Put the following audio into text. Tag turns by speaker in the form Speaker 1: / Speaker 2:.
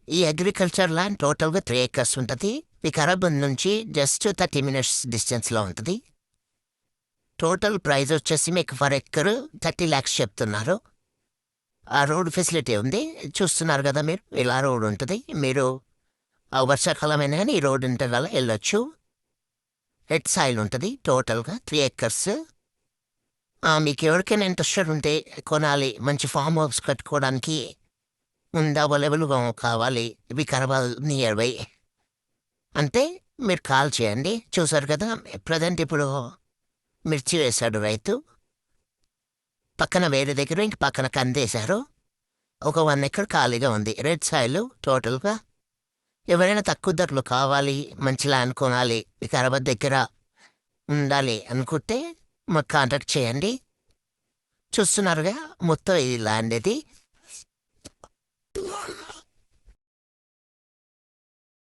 Speaker 1: ఈ agriculture land టోటల్గా 3 acres ఉంటుంది. వికారాబాద్ నుంచి జస్ట్ 30 minutes డిస్టెన్స్లో ఉంటుంది. టోటల్ ప్రైస్ వచ్చేసి మీకు ఫర్ ఎక్కర్ 30 lakhs చెప్తున్నారు. ఆ రోడ్ ఫెసిలిటీ ఉంది, చూస్తున్నారు కదా మీరు. ఇలా రోడ్ ఉంటుంది. మీరు వర్షాకాలమైనా కానీ ఈ రోడ్ ఉంటే వల్ల వెళ్ళొచ్చు. రెడ్ సాయిల్ ఉంటుంది. టోటల్గా 3 acres. మీకు ఎవరికైనా ఇంట్రెస్టెడ్ ఉంటే కొనాలి, మంచి ఫామ్ హౌస్ కట్టుకోవడానికి ఉంది, అవైలబుల్గా కావాలి వికారాబాద్ నియర్ బై అంటే మీరు కాల్ చేయండి. చూసారు కదా ప్రజెంట్ ఇప్పుడు మిర్చి వేశాడు రైతు, పక్కన వేరే దగ్గర ఇంక పక్కన కందేశారు. ఒక 1 acre ఖాళీగా ఉంది. రెడ్ సాయిల్ టోటల్గా. ఎవరైనా తక్కువ ధరలు కావాలి, మంచి ల్యాండ్ కొనాలి, వికారాబాద్ దగ్గర ఉండాలి అనుకుంటే మాకు కాంటాక్ట్ చేయండి. చూస్తున్నారుగా మొత్తం ఈ ల్యాండ్ ఇది